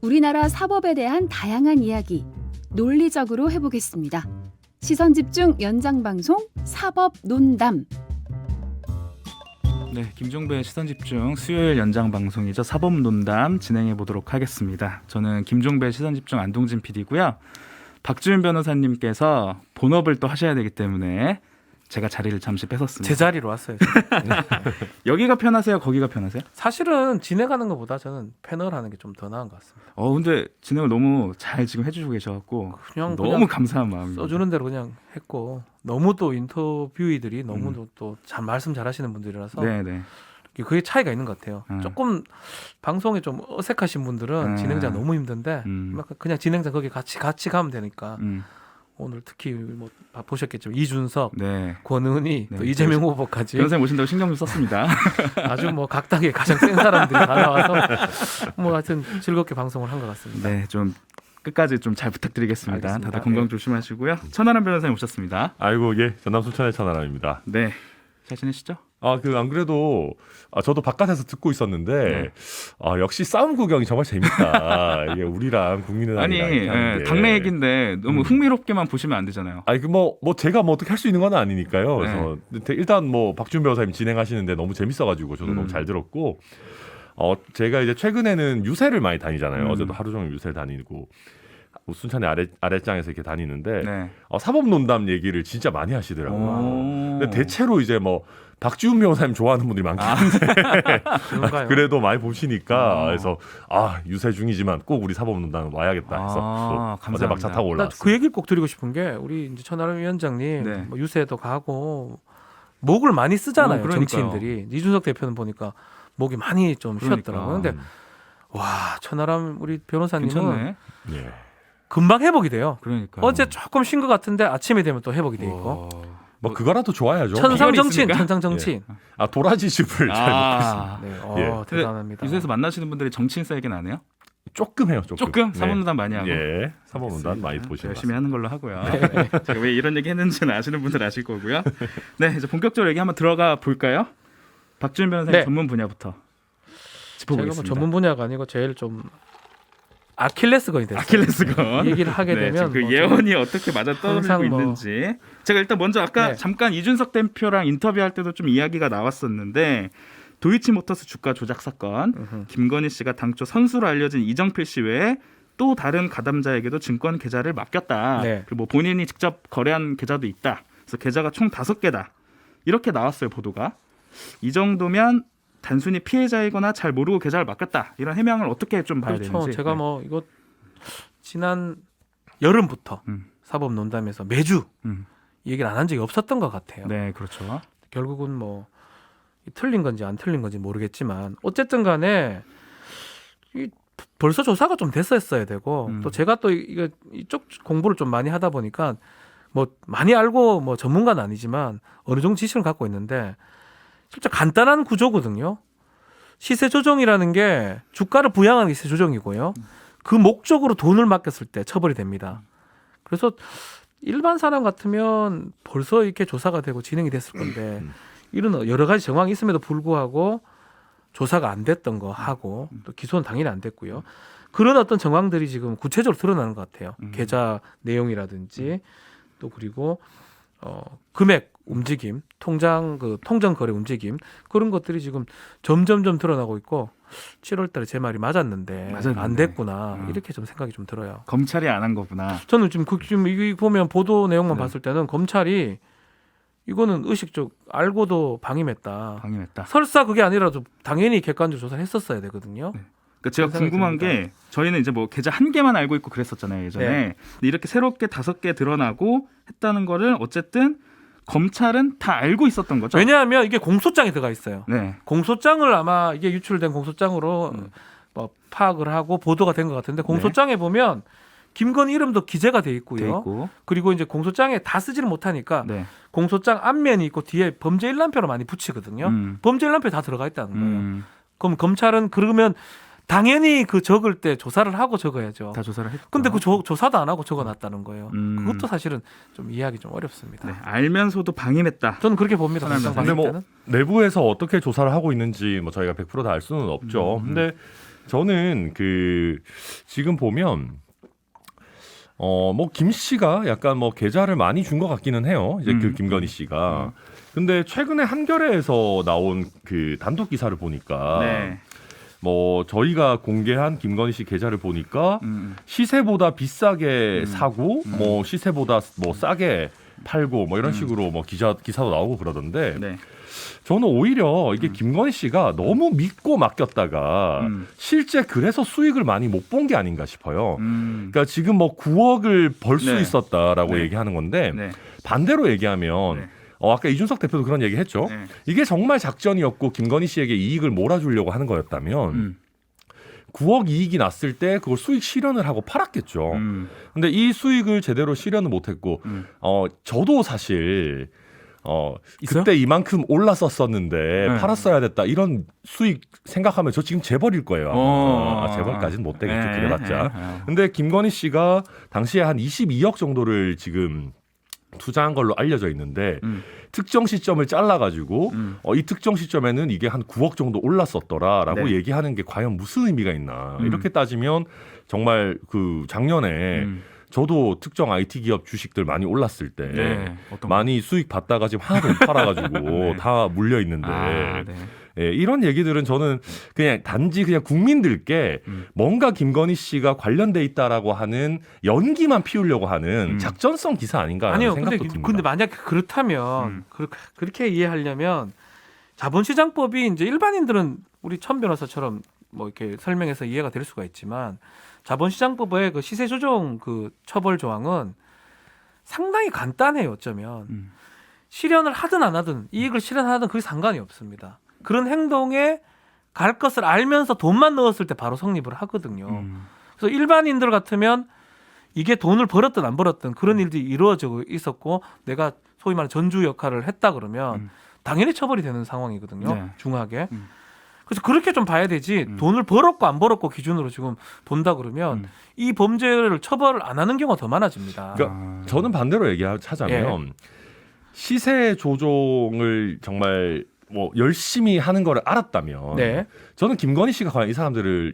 우리나라 사법에 대한 다양한 이야기 논리적으로 해보겠습니다. 시선집중 연장방송 사법논담. 네, 김종배의 시선집중 수요일 연장방송이죠. 사법논담 진행해 보도록 하겠습니다. 저는 김종배의 시선집중 안동진 PD고요. 박지훈 변호사님께서 본업을 또 하셔야 되기 때문에 제가 자리를 잠시 뺏었습니다. 제 자리로 왔어요. 여기가 편하세요? 거기가 편하세요? 사실은 진행하는 것보다 저는 패널 하는 게 좀 더 나은 것 같습니다. 근데 진행을 너무 잘 지금 해주시고 계셔갖고 너무 감사한 마음입니다. 써주는 대로 그냥 했고 너무 또 인터뷰이들이 너무 또 잘 말씀 잘하시는 분들이라서 네네. 그게 차이가 있는 것 같아요. 조금 방송에 좀 어색하신 분들은 진행자 너무 힘든데 그냥 진행자 거기 같이 가면 되니까. 오늘 특히 뭐 보셨겠지만 이준석, 네. 권은희, 또 이재명 후보까지 변호사님 오신다고 신경 좀 썼습니다. 아주 뭐 각당의 가장 센 사람들이 다 나와서 뭐 하여튼 즐겁게 방송을 한 것 같습니다. 네, 좀 끝까지 좀 잘 부탁드리겠습니다. 알겠습니다. 다들 건강 조심하시고요. 천하람 변호사님 오셨습니다. 아이고, 예, 전남 순천의 천하람입니다. 네, 잘 지내시죠? 안 그래도 저도 바깥에서 듣고 있었는데 역시 싸움 구경이 정말 재밌다. 이게 우리랑 국민의당이랑 당내 얘기인데 너무 흥미롭게만 보시면 안 되잖아요. 뭐 제가 뭐 어떻게 할 수 있는 건 아니니까요. 그래서 일단 뭐 박지훈 변호사님 진행하시는데 너무 재밌어가지고 저도 너무 잘 들었고 제가 이제 최근에는 유세를 많이 다니잖아요. 어제도 하루 종일 유세 다니고 순천의 아랫장에서 이렇게 다니는데 사법논담 얘기를 진짜 많이 하시더라고요. 근데 대체로 이제 뭐 박지훈 변호사님 좋아하는 분들이 많긴 한데 그래도 많이 보시니까 그래서 유세 중이지만 꼭 우리 사법논담 와야겠다 해서 어제 막차 타고 올라왔어요. 그 얘기를 꼭 드리고 싶은 게 우리 이제 천하람 위원장님 뭐 유세도 가고 목을 많이 쓰잖아요. 정치인들이. 이준석 대표는 보니까 목이 많이 좀 쉬었더라고요. 근데 와, 천하람 우리 변호사님은 괜찮네. 금방 회복이 돼요. 그러니까 어제 조금 쉰 것 같은데 아침에 되면 또 회복이 돼 있고. 뭐 그거라도 좋아야죠. 천상 정치인, 천상 정치인. 도라지 집을 잘 먹겠습니다. 네, 대단합니다. 유세에서 만나시는 분들이 정치인 사이긴 안 해요? 조금 해요. 조금? 사법논담 많이 하고? 예, 사법논담 많이 보시면 열심히 하는 걸로 하고요. 제가 왜 이런 얘기 했는지는 아시는 분들 아실 거고요. 네, 이제 본격적으로 얘기 한번 들어가 볼까요? 박지훈 변호사님 전문 분야부터 짚어보겠습니다. 제가 뭐 전문 분야가 아니고 제일 좀 아킬레스건이 됐어요. 아킬레스건. 얘기를 하게 되면 그 예언이 어떻게 맞아 떨어지고 있는지 제가 일단 먼저 아까 잠깐 이준석 대표랑 인터뷰할 때도 좀 이야기가 나왔었는데 도이치모터스 주가 조작 사건, 김건희 씨가 당초 선수로 알려진 이정필 씨 외에 또 다른 가담자에게도 증권 계좌를 맡겼다. 그리고 뭐 본인이 직접 거래한 계좌도 있다. 그래서 계좌가 총 5개다. 이렇게 나왔어요, 보도가. 이 정도면 단순히 피해자이거나 잘 모르고 계좌를 맡겼다. 이런 해명을 어떻게 좀 봐야 되는지. 제가 뭐 이거 지난 여름부터 사법논담에서 매주 이 얘기를 안 한 적이 없었던 것 같아요. 네, 그렇죠. 결국은 뭐 틀린 건지 안 틀린 건지 모르겠지만 어쨌든 간에 벌써 조사가 좀 됐었어야 되고 또 제가 또 이쪽 공부를 좀 많이 하다 보니까 뭐 많이 알고 뭐 전문가는 아니지만 어느 정도 지식을 갖고 있는데 진짜 간단한 구조거든요. 시세 조정이라는 게 주가를 부양하는 게 시세 조정이고요. 그 목적으로 돈을 맡겼을 때 처벌이 됩니다. 그래서 일반 사람 같으면 벌써 이렇게 조사가 되고 진행이 됐을 건데 이런 여러 가지 정황이 있음에도 불구하고 조사가 안 됐던 거 하고 또 기소는 당연히 안 됐고요. 그런 어떤 정황들이 지금 구체적으로 드러나는 것 같아요. 계좌 내용이라든지 또 그리고 금액 움직임, 통장 거래 움직임 그런 것들이 지금 점점점 드러나고 있고 7월달에 제 말이 맞았는데 안 됐구나 이렇게 좀 생각이 좀 들어요. 검찰이 안 한 거구나. 저는 지금 이 보면 보도 내용만 봤을 때는 검찰이 이거는 의식적 알고도 방임했다. 설사 그게 아니라도 당연히 객관적으로 조사를 했었어야 되거든요. 그러니까 제가 궁금한 게 저희는 이제 뭐 계좌 한 개만 알고 있고 그랬었잖아요 예전에. 근데 이렇게 새롭게 5개 드러나고 했다는 거를 어쨌든 검찰은 다 알고 있었던 거죠. 왜냐하면 이게 공소장에 들어가 있어요. 공소장을 아마 이게 유출된 공소장으로 뭐 파악을 하고 보도가 된 것 같은데 공소장에 보면 김건희 이름도 기재가 돼 있고요. 그리고 이제 공소장에 다 쓰지를 못하니까 공소장 앞면이 있고 뒤에 범죄 일람표를 많이 붙이거든요. 범죄 일람표에 다 들어가 있다는 거예요. 그럼 검찰은 그러면 당연히 그 적을 때 조사를 하고 적어야죠. 다 조사를 했고. 근데 그 조사도 안 하고 적어놨다는 거예요. 그것도 사실은 좀 이해하기 좀 어렵습니다. 알면서도 방임했다. 저는 그렇게 봅니다. 근데 뭐 내부에서 어떻게 조사를 하고 있는지 뭐 저희가 100% 다 알 수는 없죠. 근데 저는 지금 보면 뭐 김 씨가 약간 뭐 계좌를 많이 준 것 같기는 해요. 이제 김건희 씨가. 근데 최근에 한겨레에서 나온 단독 기사를 보니까 네. 뭐 저희가 공개한 김건희 씨 계좌를 보니까 시세보다 비싸게 사고 뭐 시세보다 뭐 싸게 팔고 뭐 이런 식으로 뭐 기사도 나오고 그러던데 네. 저는 오히려 이게 김건희 씨가 너무 믿고 맡겼다가 실제 그래서 수익을 많이 못 본 게 아닌가 싶어요. 그러니까 지금 뭐 9억을 벌 수 네. 있었다라고 네. 얘기하는 건데 네. 반대로 얘기하면 네. 아까 이준석 대표도 그런 얘기 했죠. 네. 이게 정말 작전이었고 김건희 씨에게 이익을 몰아주려고 하는 거였다면 9억 이익이 났을 때 그걸 수익 실현을 하고 팔았겠죠. 근데 이 수익을 제대로 실현을 못했고 저도 사실 있어요? 그때 이만큼 올랐었었는데 네. 팔았어야 됐다 이런 수익 생각하면 저 지금 재벌일 거예요. 재벌까지는 못 되겠죠. 네. 그래봤자. 네. 근데 김건희 씨가 당시에 한 22억 정도를 지금 투자한 걸로 알려져 있는데 특정 시점을 잘라가지고 이 특정 시점에는 이게 한 9억 정도 올랐었더라라고 네. 얘기하는 게 과연 무슨 의미가 있나. 이렇게 따지면 정말 작년에 저도 특정 IT 기업 주식들 많이 올랐을 때 네. 어떤 많이 수익 받다가 지금 하나도 못 팔아가지고 네. 다 물려 있는데 네. 예, 이런 얘기들은 저는 그냥 단지 그냥 국민들께 뭔가 김건희 씨가 관련돼 있다라고 하는 연기만 피우려고 하는 작전성 기사 아닌가 아니요. 생각도 듭니다. 근데 만약 그렇다면 그렇게 이해하려면 자본시장법이 이제 일반인들은 우리 천 변호사처럼 뭐 이렇게 설명해서 이해가 될 수가 있지만 자본시장법의 그 시세 조정 처벌 조항은 상당히 간단해요. 어쩌면 실현을 하든 안 하든 이익을 실현하든 그게 상관이 없습니다. 그런 행동에 갈 것을 알면서 돈만 넣었을 때 바로 성립을 하거든요. 그래서 일반인들 같으면 이게 돈을 벌었든 안 벌었든 그런 일들이 이루어지고 있었고 내가 소위 말하는 전주 역할을 했다 그러면 당연히 처벌이 되는 상황이거든요. 네. 중하게. 그래서 그렇게 좀 봐야 되지 돈을 벌었고 안 벌었고 기준으로 지금 본다 그러면 이 범죄를 처벌을 안 하는 경우가 더 많아집니다. 그러니까 저는 반대로 얘기하자면 시세 조종을 정말 뭐 열심히 하는 거를 알았다면 네. 저는 김건희 씨가 과연 이 사람들을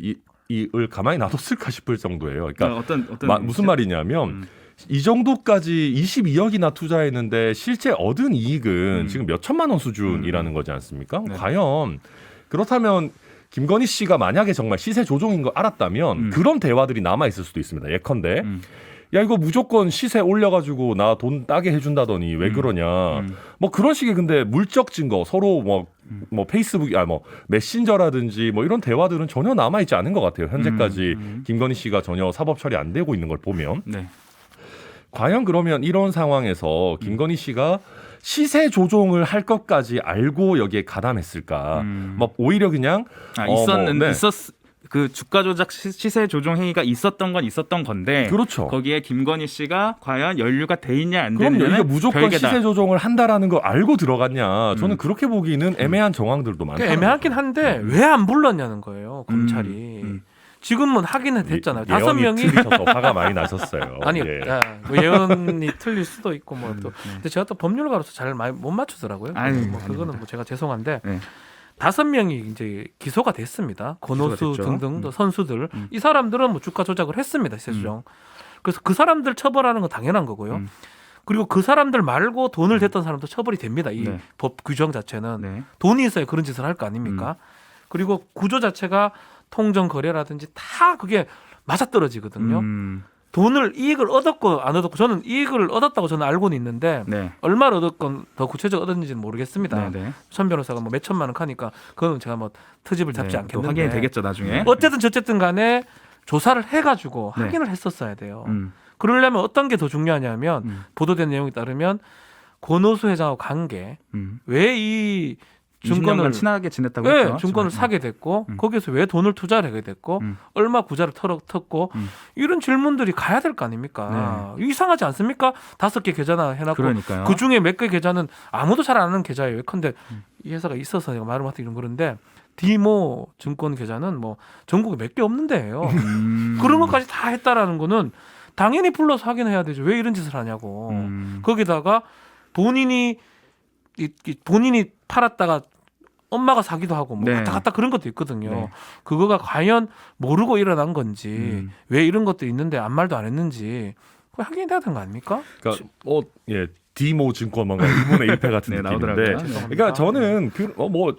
이을 가만히 놔뒀을까 싶을 정도예요. 그러니까 어떤 무슨 말이냐면 이 정도까지 22억이나 투자했는데 실제 얻은 이익은 지금 몇 천만 원 수준이라는 거지 않습니까? 네. 과연 그렇다면 김건희 씨가 만약에 정말 시세 조종인 걸 알았다면 그런 대화들이 남아 있을 수도 있습니다. 예컨대 야 이거 무조건 시세 올려가지고 나 돈 따게 해준다더니 왜 그러냐 뭐 그런 식의 근데 물적 증거 서로 뭐 페이스북 뭐 메신저라든지 뭐 이런 대화들은 전혀 남아 있지 않은 것 같아요. 현재까지 김건희 씨가 전혀 사법 처리 안 되고 있는 걸 보면 네. 과연 그러면 이런 상황에서 김건희 씨가 시세 조종을 할 것까지 알고 여기에 가담했을까? 뭐 오히려 그냥 있었는데 그 주가 조작 시세 조종 행위가 있었던 건 있었던 건데 그렇죠. 거기에 김건희 씨가 과연 연루가 돼 있냐 안 그럼요. 되느냐는 이게 무조건 별개다. 시세 조종을 한다라는 걸 알고 들어갔냐? 저는 그렇게 보기는 애매한 정황들도 많다. 애매하긴 한데 왜 안 불렀냐는 거예요. 검찰이. 지금은 하기는 됐잖아요. 5명이 틀리셔서 화가 많이 나셨어요. 아니요. 예. 뭐 예언이 틀릴 수도 있고 뭐 또. 근데 제가 또 법률가로서 잘 못 맞추더라고요. 뭐 그거는 뭐 제가 죄송한데 네. 5명이 이제 기소가 됐습니다. 권오수 됐죠. 등등 또 선수들. 이 사람들은 뭐 주가 조작을 했습니다. 시세조정. 그래서 그 사람들 처벌하는 건 당연한 거고요. 그리고 그 사람들 말고 돈을 댔던 사람도 처벌이 됩니다. 이 네. 법 규정 자체는 네. 돈이 있어야 그런 짓을 할 거 아닙니까? 그리고 구조 자체가 통정 거래라든지 다 그게 맞아떨어지거든요. 돈을 이익을 얻었고 안 얻었고 저는 이익을 얻었다고 저는 알고는 있는데 네. 얼마를 얻었건 더 구체적으로 얻었는지는 모르겠습니다. 네. 천 변호사가 뭐 몇천만 원 하니까 그거는 제가 뭐 트집을 잡지 또 않겠는데 확인이 되겠죠 나중에. 어쨌든 저쨌든 간에 조사를 해가지고 네. 확인을 했었어야 돼요. 음. 그러려면 어떤 게 더 중요하냐면 보도된 내용에 따르면 권오수 회장하고 관계 왜 이 증권을 친하게 지냈다고 왜 했죠. 증권을 사게 됐고 거기서 왜 돈을 투자를 하게 됐고 얼마 구자를 텄고 이런 질문들이 가야 될 거 아닙니까? 이상하지 않습니까? 5개 계좌나 해놨고 그러니까요. 그 중에 몇 개 계좌는 아무도 잘 안 아는 계좌예요. 예컨대 이 회사가 있어서 내가 말을 못하기 이런 그런데 디모 증권 계좌는 뭐 전국에 몇 개 없는 데예요. 그런 것까지 다 했다라는 거는 당연히 불러서 확인해야 되죠. 왜 이런 짓을 하냐고. 거기다가 본인이 팔았다가 엄마가 사기도 하고 뭐 네. 왔다 갔다 그런 것도 있거든요. 네. 그거가 과연 모르고 일어난 건지 왜 이런 것도 있는데 아무 말도 안 했는지 그거 확인이 돼야 되는 거 아닙니까? 그러니까 예. 디모 증권 뭔가 1분의 1패 같은 네, 느낌인데, 나오더라고요. 그러니까 저는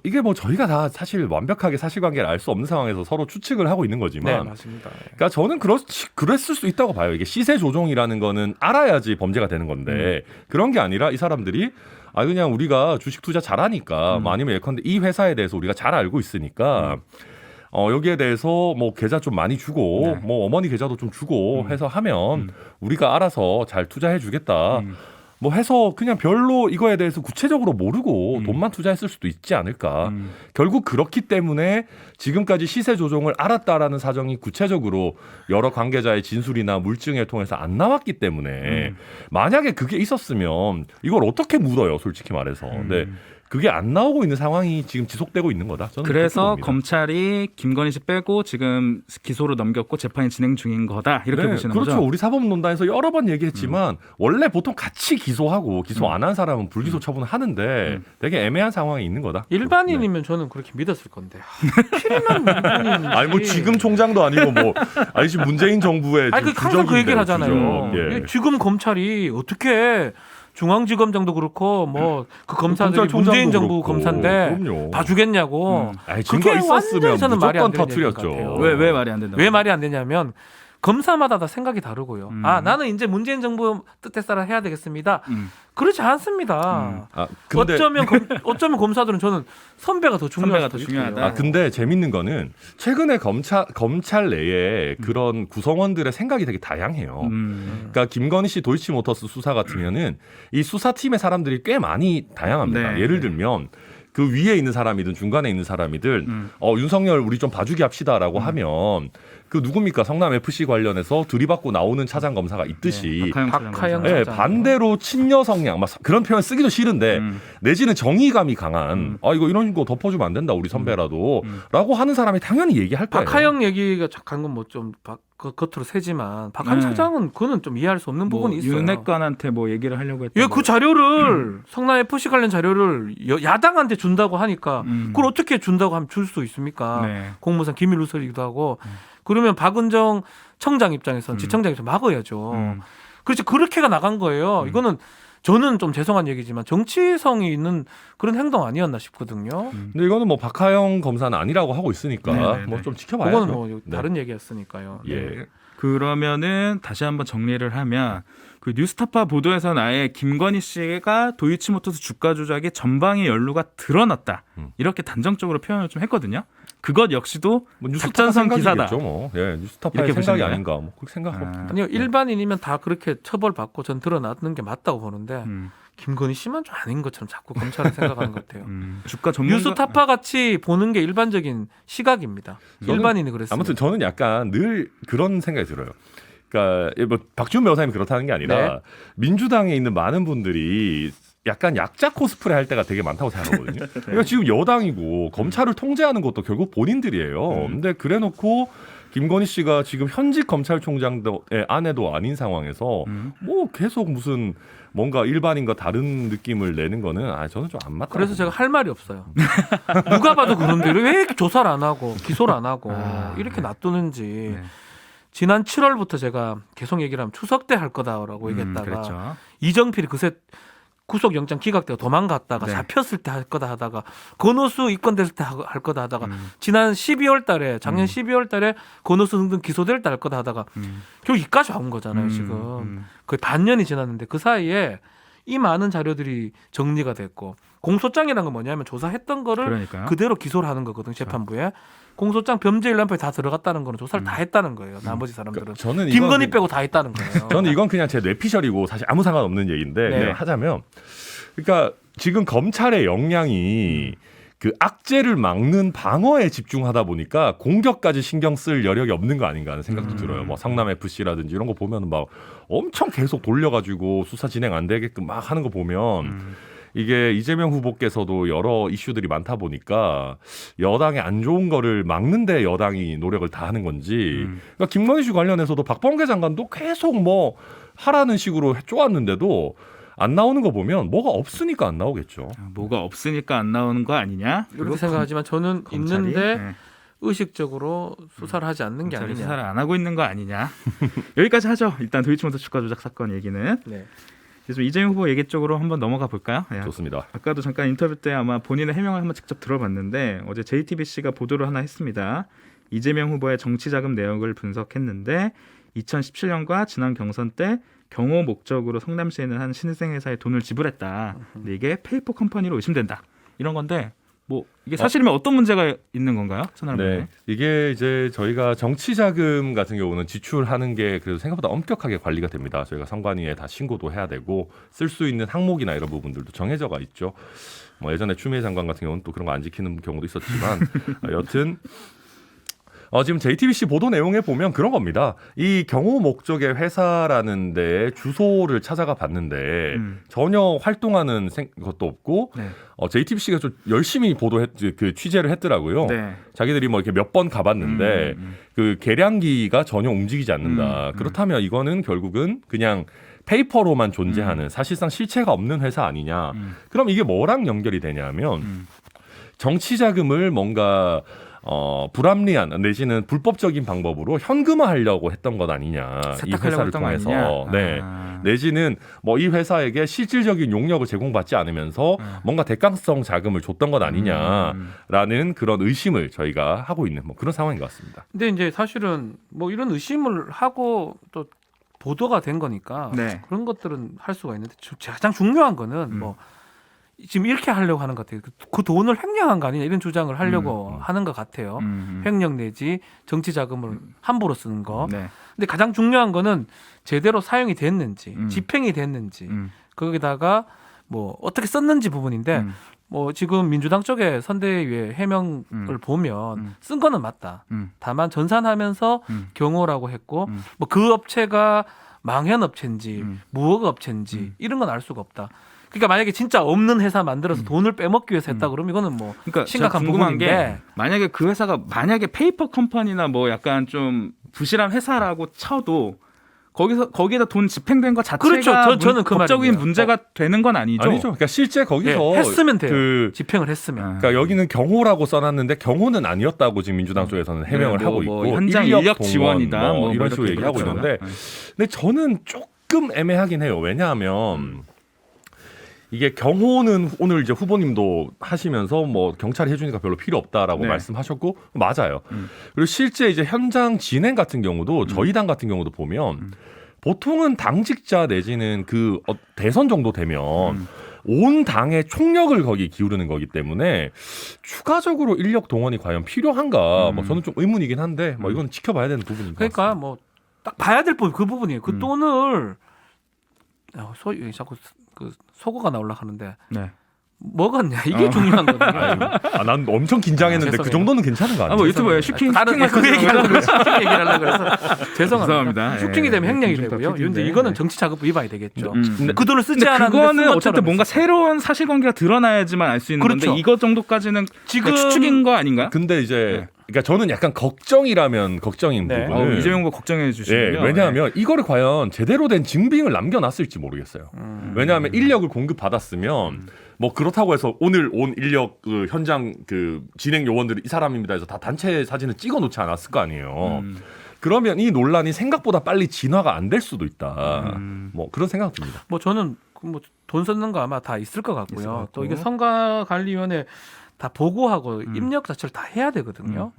이게 뭐 저희가 다 사실 완벽하게 사실관계를 알 수 없는 상황에서 서로 추측을 하고 있는 네, 거지만, 맞습니다. 그러니까 저는 그랬을 수 있다고 봐요. 이게 시세 조종이라는 거는 알아야지 범죄가 되는 건데 그런 게 아니라 이 사람들이 그냥 우리가 주식 투자 잘하니까 뭐 아니면 예컨대 이 회사에 대해서 우리가 잘 알고 있으니까. 여기에 대해서 뭐 계좌 좀 많이 주고 네. 뭐 어머니 계좌도 좀 주고 해서 하면 우리가 알아서 잘 투자해 주겠다. 뭐 해서 그냥 별로 이거에 대해서 구체적으로 모르고 돈만 투자했을 수도 있지 않을까. 결국 그렇기 때문에 지금까지 시세 조종을 알았다라는 사정이 구체적으로 여러 관계자의 진술이나 물증을 통해서 안 나왔기 때문에 만약에 그게 있었으면 이걸 어떻게 묻어요, 솔직히 말해서. 근데 그게 안 나오고 있는 상황이 지금 지속되고 있는 거다. 저는 그래서 그렇게 봅니다. 검찰이 김건희 씨 빼고 지금 기소로 넘겼고 재판이 진행 중인 거다 이렇게 보시는 그렇죠. 거죠? 우리 사법논단에서 여러 번 얘기했지만 원래 보통 같이 기소하고 기소 안 한 사람은 불기소 처분을 하는데 되게 애매한 상황이 있는 거다. 일반인이면 저는 그렇게 믿었을 건데. 필요한 일반인인지. 아니 뭐 지금 총장도 아니고 뭐 아니 지금 문재인 정부의 아니 지금 항상 그 얘기를 주적인데, 하잖아요. 주적. 예. 이게 지금 검찰이 어떻게 중앙지검장도 그렇고 뭐 그 검사들이 검찰총장도 문재인 정부 그렇고. 검사인데 그럼요. 봐주겠냐고. 아니, 증거 그게 있었으면 완전히 저는 말이 안 무조건 되는 얘기인 것 터뜨렸죠. 같아요. 왜 말이 안 된다? 왜 말이 안 되냐면 검사마다 다 생각이 다르고요. 나는 이제 문재인 정부 뜻에 따라 해야 되겠습니다. 그렇지 않습니다. 근데 어쩌면 검사들은 저는 선배가 더 중요할 선배가 더 수도 중요하다. 있고요. 근데 재밌는 거는 최근에 검찰 내에 그런 구성원들의 생각이 되게 다양해요. 그러니까 김건희 씨 도이치모터스 수사 같으면은 이 수사팀의 사람들이 꽤 많이 다양합니다. 네. 예를 들면 그 위에 있는 사람이든 중간에 있는 사람이든 윤석열 우리 좀 봐주기 합시다라고 하면 그 누굽니까 성남 FC 관련해서 들이받고 나오는 차장 검사가 있듯이 박하영 네, 차장. 반대로 친여 성향 막 그런 표현 쓰기도 싫은데 내지는 정의감이 강한 이거 이런 거 덮어주면 안 된다 우리 선배라도라고 하는 사람이 당연히 얘기할 거예요. 박하영 얘기가 방금 뭐 좀 겉으로 세지만 박하영 차장은 그거는 좀 이해할 수 없는 부분이 있어요. 윤핵관한테 뭐 얘기를 하려고 했던 예, 그 자료를 성남 FC 관련 자료를 야당한테 준다고 하니까 그걸 어떻게 준다고 하면 줄 수 있습니까? 네. 공무상 기밀 누설이기도 하고 그러면 박은정 청장 입장에서는 지청장에서 막아야죠. 그렇지 그렇게가 나간 거예요. 이거는 저는 좀 죄송한 얘기지만 정치성이 있는 그런 행동 아니었나 싶거든요. 근데 이거는 뭐 박하영 검사는 아니라고 하고 있으니까 네네네. 뭐 좀 지켜봐야죠. 그거는 뭐 네. 다른 얘기였으니까요. 예. 그러면은 다시 한번 정리를 하면 그 뉴스타파 보도에서는 아예 김건희 씨가 도이치모터스 주가 조작의 전방위 연루가 드러났다 이렇게 단정적으로 표현을 좀 했거든요. 그것 역시도 뭐 작전성 기사다. 뭐. 예, 뉴스타파의 이렇게 생각이 보시나요? 아닌가. 뭐 그렇게 생각하고. 아니요 일반인이면 다 그렇게 처벌받고 전 드러나는 게 맞다고 보는데 음. 김건희 씨만 좀 아닌 것처럼 자꾸 검찰은 생각하는 것 같아요. 주가 전문가 뉴스타파 같이 보는 게 일반적인 시각입니다. 저는 일반인이 그랬습니다. 아무튼 저는 약간 늘 그런 생각이 들어요. 그러니까 뭐 박지원 변호사님이 그렇다는 게 아니라 네. 민주당에 있는 많은 분들이 약간 약자 코스프레 할 때가 되게 많다고 생각하거든요. 그러니까 지금 여당이고 검찰을 통제하는 것도 결국 본인들이에요. 근데 그래놓고 김건희 씨가 지금 현직 검찰총장의 아내도 아닌 상황에서 뭐 계속 무슨 뭔가 일반인과 다른 느낌을 내는 거는 저는 좀 안 맞다. 그래서 제가 할 말이 없어요. 누가 봐도 그런데 왜 이렇게 조사를 안 하고 기소를 안 하고 이렇게 놔두는지. 네. 지난 7월부터 제가 계속 얘기를 하면 추석 때 할 거다라고 얘기했다가 그랬죠. 이정필이 그새 구속영장 기각되고 도망갔다가 네. 잡혔을 때 할 거다 하다가 권오수 입건됐을 때 할 거다 하다가 지난 12월 달에 작년 12월 달에 권오수 등등 기소될 때 할 거다 하다가 결국 이까지 온 거잖아요 지금. 거의 반년이 지났는데 그 사이에 이 많은 자료들이 정리가 됐고 공소장이라는 건 뭐냐면 조사했던 거를 그러니까요. 그대로 기소를 하는 거거든요 재판부에. 공소장 범죄일람표에 다 들어갔다는 거는 조사를 다 했다는 거예요. 나머지 사람들은. 저는 김건희 빼고 다 했다는 거예요. 저는 이건 그냥 제 뇌피셜이고 사실 아무 상관없는 얘기인데 네. 그냥 하자면 그러니까 지금 검찰의 역량이 그 악재를 막는 방어에 집중하다 보니까 공격까지 신경 쓸 여력이 없는 거 아닌가 하는 생각도 들어요. 뭐 성남 FC라든지 이런 거 보면은 막 엄청 계속 돌려가지고 수사 진행 안 되게끔 막 하는 거 보면 이게 이재명 후보께서도 여러 이슈들이 많다 보니까 여당의 안 좋은 거를 막는데 여당이 노력을 다 하는 건지 그러니까 김건희 씨 관련해서도 박범계 장관도 계속 뭐 하라는 식으로 쪼았는데도 안 나오는 거 보면 뭐가 없으니까 안 나오겠죠. 뭐가 없으니까 안 나오는 거 아니냐? 이렇게 생각하지만 저는 검찰이, 있는데 네. 의식적으로 수사를 하지 않는 게 검찰이 아니냐. 수사를 안 하고 있는 거 아니냐? 여기까지 하죠. 일단 도이치모터 주가 조작 사건 얘기는. 네. 그래서 이재명 후보 얘기 쪽으로 한번 넘어가 볼까요? 네. 좋습니다. 아까도 잠깐 인터뷰 때 아마 본인의 해명을 한번 직접 들어봤는데 어제 JTBC가 보도를 하나 했습니다. 이재명 후보의 정치 자금 내역을 분석했는데 2017년과 지난 경선 때 경호 목적으로 성남시에 있는 한 신생회사에 돈을 지불했다. 근데 이게 페이퍼 컴퍼니로 의심된다. 이런 건데 뭐 이게 사실이면 어떤 문제가 있는 건가요? 네, 이게 이제 저희가 정치 자금 같은 경우는 지출하는 게 그래도 생각보다 엄격하게 관리가 됩니다. 저희가 선관위에 다 신고도 해야 되고 쓸 수 있는 항목이나 이런 부분들도 정해져가 있죠. 뭐 예전에 추미애 장관 같은 경우는 또 그런 거 안 지키는 경우도 있었지만 여튼 지금 JTBC 보도 내용에 보면 그런 겁니다. 이 경호 목적의 회사라는 데 주소를 찾아가 봤는데 전혀 활동하는 것도 없고 네. JTBC가 좀 열심히 그 취재를 했더라고요. 네. 자기들이 뭐 이렇게 몇 번 가봤는데 그 계량기가 전혀 움직이지 않는다. 그렇다면 이거는 결국은 그냥 페이퍼로만 존재하는 사실상 실체가 없는 회사 아니냐. 그럼 이게 뭐랑 연결이 되냐면 정치 자금을 뭔가 불합리한 내지는 불법적인 방법으로 현금화하려고 했던 것 아니냐. 이 회사를 통해서. 네. 내지는 뭐 이 회사에게 실질적인 용역을 제공받지 않으면서 뭔가 대가성 자금을 줬던 것 아니냐라는 그런 의심을 저희가 하고 있는 뭐 그런 상황인 것 같습니다. 근데 이제 사실은 뭐 이런 의심을 하고 또 보도가 된 거니까 네. 그런 것들은 할 수가 있는데 가장 중요한 거는 뭐 지금 이렇게 하려고 하는 것 같아요. 그 돈을 횡령한 거 아니냐 이런 주장을 하려고 하는 것 같아요. 횡령 내지 정치 자금을 함부로 쓰는 거. 네. 근데 가장 중요한 거는 제대로 사용이 됐는지 집행이 됐는지 거기다가 뭐 어떻게 썼는지 부분인데 뭐 지금 민주당 쪽에 선대위의 해명을 보면 쓴 거는 맞다. 다만 전산하면서 경호라고 했고 뭐 그 업체가 망현 업체인지 무허가 업체인지 이런 건 알 수가 없다. 그러니까 만약에 진짜 없는 회사 만들어서 돈을 빼먹기 위해서 했다 그러면 이거는 뭐 그러니까 심각한 궁금한 부분인데 게 만약에 그 회사가 만약에 페이퍼 컴퍼니나 뭐 약간 좀 부실한 회사라고 쳐도 거기다 돈 집행된 것 자체가 그렇죠. 저는 그 법적인 말이에요. 문제가 되는 건 아니죠. 아니죠. 그러니까 실제 거기서 예, 했으면 돼요. 집행을 했으면. 그러니까 여기는 경호라고 써놨는데 경호는 아니었다고 지금 민주당 쪽에서는 해명을 하고 있고 현장 인력 지원이다 뭐 이런 이렇게 식으로 얘기하고 그렇죠. 있는데 근데 저는 조금 애매하긴 해요. 왜냐하면 이게 경호는 오늘 이제 후보님도 하시면서 뭐 경찰이 해주니까 별로 필요 없다라고 네. 말씀하셨고 맞아요. 그리고 실제 이제 현장 진행 같은 경우도 저희 당 같은 경우도 보면 보통은 당직자 내지는 그 대선 정도 되면 온 당의 총력을 거기 기울이는 거기 때문에 추가적으로 인력 동원이 과연 필요한가? 뭐 저는 좀 의문이긴 한데 뭐 이건 지켜봐야 되는 부분인 것 같습니다. 그러니까 뭐 딱 봐야 될 부분 그 부분이에요. 그 돈을 자꾸 그 속어가 나오려 하는데 네. 먹었냐 이게 중요한 거거든요. 난 엄청 긴장했는데 그 정도는 괜찮은 거 아니에요? 뭐 유튜브에 슈킹 다른 그 얘기하려고 그래서 슈킹 얘기를 하려고 그래서 죄송합니다. 슈킹이 되면 횡령이 되고요. 근데 이거는 정치자금 위반이 되겠죠. 그 돈을 쓰지 않았는데 그거는 어쨌든 뭔가 새로운 사실관계가 드러나야지만 알 수 있는 그렇죠. 건데 이거 정도까지는 지금 추측인 거 아닌가요? 근데 이제 그러니까 저는 약간 걱정이라면 걱정인 네. 부분을 이재명 후보 걱정해 주시군요. 왜냐하면 이거를 과연 제대로 된 증빙을 남겨놨을지 모르겠어요. 왜냐하면 인력을 공급받았으면 뭐 그렇다고 해서 오늘 온 인력 그 현장 그 진행 요원들이 이 사람입니다 해서 다 단체 사진을 찍어놓지 않았을 거 아니에요. 그러면 이 논란이 생각보다 빨리 진화가 안 될 수도 있다. 뭐 그런 생각 듭니다. 뭐 저는 뭐 돈 쓰는 거 아마 다 있을 것 같고요. 또 이게 선거관리위원회 다 보고하고 입력 자체를 다 해야 되거든요.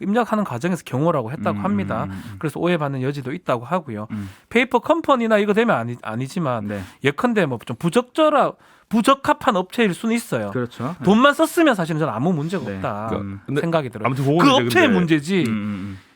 입력하는 과정에서 경호라고 했다고 합니다. 그래서 오해받는 여지도 있다고 하고요. 페이퍼 컴퍼니나 이거 되면 아니지만 네. 예컨대 뭐 좀 부적합한 업체일 수는 있어요. 그렇죠. 돈만 썼으면 사실은 저는 아무 문제가 네. 없다 근데 생각이 들어요. 아무튼 그 그거는 업체의 근데 문제지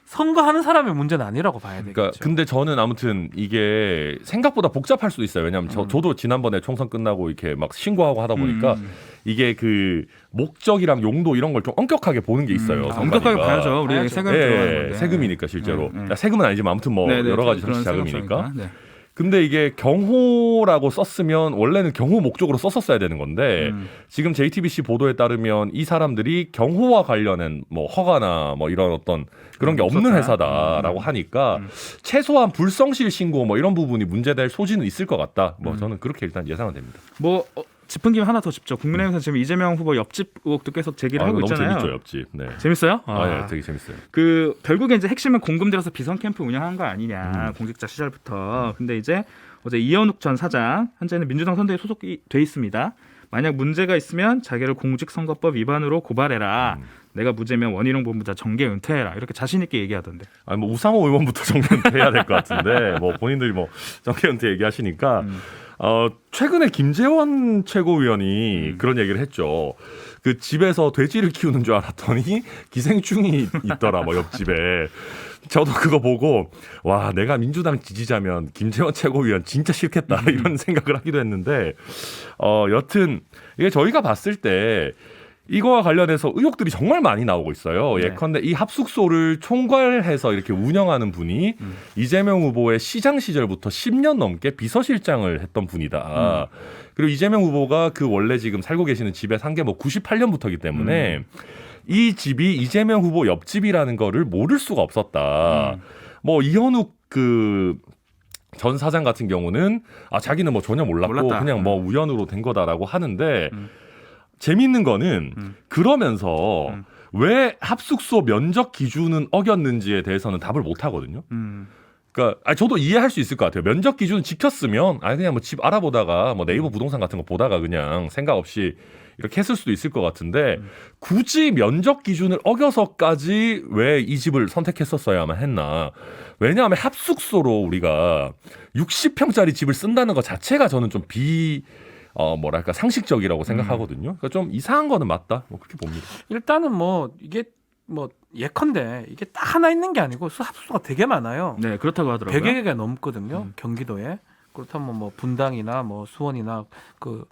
선거하는 사람의 문제는 아니라고 봐야 되겠죠. 그러니까 근데 저는 아무튼 이게 생각보다 복잡할 수도 있어요. 왜냐하면 저도 지난번에 총선 끝나고 이렇게 막 신고하고 하다 보니까 이게 그 목적이랑 용도 이런 걸 좀 엄격하게 보는 게 있어요. 엄격하게 봐야죠. 우리 세금 들어가는 건데. 세금이니까 실제로 네. 세금은 아니지만 아무튼 뭐 네네, 여러 가지 그런 정치 자금이니까. 세금 네. 근데 이게 경호라고 썼으면 원래는 경호 목적으로 썼었어야 되는 건데 지금 JTBC 보도에 따르면 이 사람들이 경호와 관련된 뭐 허가나 뭐 이런 어떤 그런 게 없는 회사다라고 하니까 최소한 불성실 신고 뭐 이런 부분이 문제될 소지는 있을 것 같다. 뭐 저는 그렇게 일단 예상은 됩니다. 뭐 짚은 김에 하나 더 짚죠. 국민의힘에서 지금 이재명 후보 옆집 의혹도 계속 제기를 하고 너무 있잖아요. 재밌죠, 옆집. 네. 재밌어요? 네, 되게 재밌어요. 그 결국에 이제 핵심은 공금 들여서 비선 캠프 운영한 거 아니냐, 공직자 시절부터. 근데 이제 어제 이현욱 전 사장 현재는 민주당 선대에 소속이 돼 있습니다. 만약 문제가 있으면 자기를 공직선거법 위반으로 고발해라. 내가 무죄면 원희룡 본부장 정계 은퇴해라. 이렇게 자신 있게 얘기하던데. 아니 뭐 우상호 의원부터 정계 은퇴해야 될 것 같은데 뭐 본인들이 뭐 정계 은퇴 얘기하시니까 최근에 김재원 최고위원이 그런 얘기를 했죠. 그 집에서 돼지를 키우는 줄 알았더니 기생충이 있더라, 뭐 옆집에. 저도 그거 보고 와, 내가 민주당 지지자면 김재원 최고위원 진짜 싫겠다 이런 생각을 하기도 했는데 여튼 이게 저희가 봤을 때 이거와 관련해서 의혹들이 정말 많이 나오고 있어요. 네. 예컨대 이 합숙소를 총괄해서 이렇게 운영하는 분이 이재명 후보의 시장 시절부터 10년 넘게 비서실장을 했던 분이다. 그리고 이재명 후보가 그 원래 지금 살고 계시는 집에 산 게 뭐 98년부터이기 때문에 이 집이 이재명 후보 옆집이라는 거를 모를 수가 없었다. 뭐 이현욱 그 전 사장 같은 경우는 자기는 뭐 전혀 몰랐고 그냥 뭐 우연으로 된 거다라고 하는데 재밌는 거는 그러면서 왜 합숙소 면적 기준은 어겼는지에 대해서는 답을 못 하거든요. 그러니까 저도 이해할 수 있을 것 같아요. 면적 기준 지켰으면 그냥 뭐 집 알아보다가 뭐 네이버 부동산 같은 거 보다가 그냥 생각 없이 이렇게 했을 수도 있을 것 같은데 굳이 면적 기준을 어겨서까지 왜 이 집을 선택했었어야만 했나. 왜냐하면 합숙소로 우리가 60평짜리 집을 쓴다는 것 자체가 저는 좀 뭐랄까 상식적이라고 생각하거든요. 그러니까 좀 이상한 거는 맞다. 뭐 그렇게 봅니다. 일단은 뭐 이게 뭐 예컨대 이게 딱 하나 있는 게 아니고 합숙소가 되게 많아요. 네, 그렇다고 하더라고요. 100여 개가 넘거든요. 경기도에. 그렇다면 뭐 분당이나 뭐 수원이나 그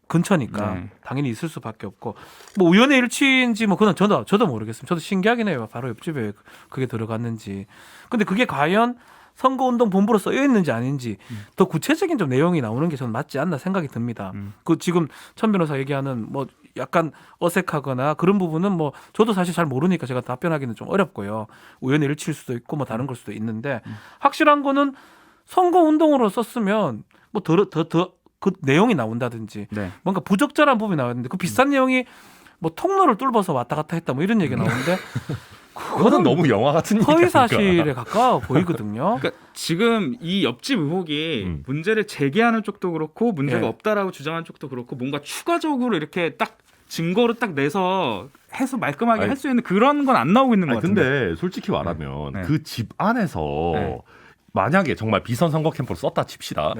근처니까 당연히 있을 수밖에 없고 뭐 우연의 일치인지 뭐 그건 저도 모르겠습니다. 저도 신기하긴 해요. 바로 옆집에 그게 들어갔는지. 근데 그게 과연 선거운동 본부로 쓰여 있는지 아닌지 더 구체적인 좀 내용이 나오는 게 저는 맞지 않나 생각이 듭니다. 그 지금 천 변호사 얘기하는 뭐 약간 어색하거나 그런 부분은 뭐 저도 사실 잘 모르니까 제가 답변하기는 좀 어렵고요. 우연의 일치일 수도 있고 뭐 다른 걸 수도 있는데 확실한 거는 선거운동으로 썼으면 뭐 그 내용이 나온다든지 뭔가 부적절한 부분이 나왔는데 그 비슷한 내용이 뭐 통로를 뚫어서 왔다 갔다 했다 뭐 이런 얘기가 나오는데 그거는 너무 영화 같은 얘기 허위 사실에 가까워 보이거든요. 그러니까 지금 이 옆집 의혹이 문제를 제기하는 쪽도 그렇고 문제가 없다라고 주장하는 쪽도 그렇고 뭔가 추가적으로 이렇게 딱 증거로 딱 내서 해서 말끔하게 할 수 있는 그런 건 안 나오고 있는 것 같은데. 근데 솔직히 말하면 그 집 안에서 만약에 정말 비선 선거 캠프로 썼다 칩시다.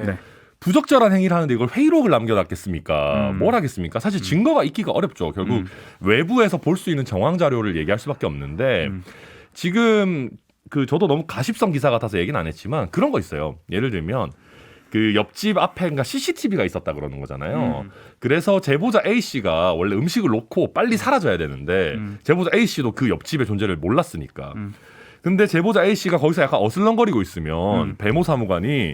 부적절한 행위를 하는데 이걸 회의록을 남겨놨겠습니까? 뭘 하겠습니까? 사실 증거가 있기가 어렵죠. 결국 외부에서 볼 수 있는 정황 자료를 얘기할 수밖에 없는데 지금 저도 너무 가십성 기사 같아서 얘기는 안 했지만 그런 거 있어요. 예를 들면 그 옆집 앞에 CCTV가 있었다 그러는 거잖아요. 그래서 제보자 A 씨가 원래 음식을 놓고 빨리 사라져야 되는데 제보자 A 씨도 그 옆집의 존재를 몰랐으니까. 근데 제보자 A 씨가 거기서 약간 어슬렁거리고 있으면 배모 사무관이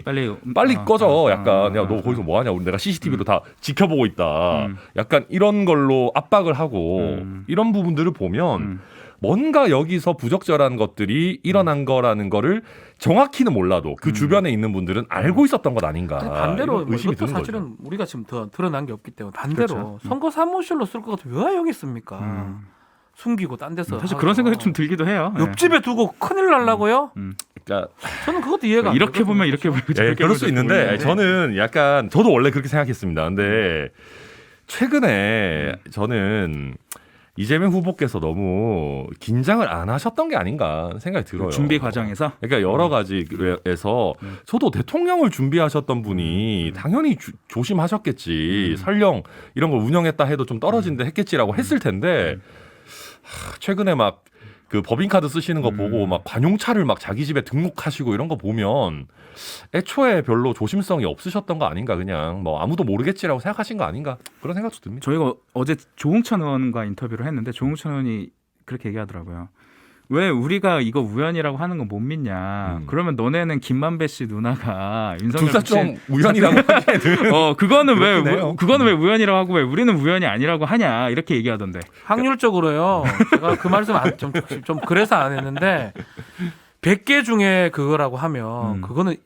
빨리 꺼져. 약간 야, 너 거기서 뭐 하냐? 내가 CCTV로 다 지켜보고 있다. 약간 이런 걸로 압박을 하고 이런 부분들을 보면 뭔가 여기서 부적절한 것들이 일어난 거라는 거를 정확히는 몰라도 그 주변에 있는 분들은 알고 있었던 것 아닌가. 반대로 이런 의심이 이것도 드는 사실은 거죠. 우리가 지금 더 드러난 게 없기 때문에 반대로 선거 사무실로 쓸 것 같으면 왜 여기 있습니까? 숨기고 딴 데서 사실 그런 생각이 좀 들기도 해요. 옆집에 두고 큰일 날라고요? 그러니까 저는 그것도 이해가 안 이렇게 되거든요. 보면 이렇게 보이고 그럴 수 있는데 저는 약간 저도 원래 그렇게 생각했습니다. 근데 최근에 저는 이재명 후보께서 너무 긴장을 안 하셨던 게 아닌가 생각이 들어요. 준비 과정에서? 그러니까 여러 가지에서 저도 대통령을 준비하셨던 분이 당연히 조심하셨겠지. 설령 이런 걸 운영했다 해도 좀 떨어진다 했겠지라고 했을 텐데 최근에 막 그 법인카드 쓰시는 거 보고 막 관용차를 막 자기 집에 등록하시고 이런 거 보면 애초에 별로 조심성이 없으셨던 거 아닌가. 그냥 뭐 아무도 모르겠지라고 생각하신 거 아닌가 그런 생각도 듭니다. 저희가 어제 조홍천 의원과 인터뷰를 했는데 조홍천 의원이 그렇게 얘기하더라고요. 왜 우리가 이거 우연이라고 하는 건 못 믿냐. 그러면 너네는 김만배 씨 누나가 윤석열 둘 다 좀 우연이라고 하기에는 그거는 그렇긴 그거는 왜 우연이라고 하고 왜 우리는 우연이 아니라고 하냐 이렇게 얘기하던데. 확률적으로요. 제가 그 말씀 좀 그래서 안 했는데 100개 중에 그거라고 하면 그거는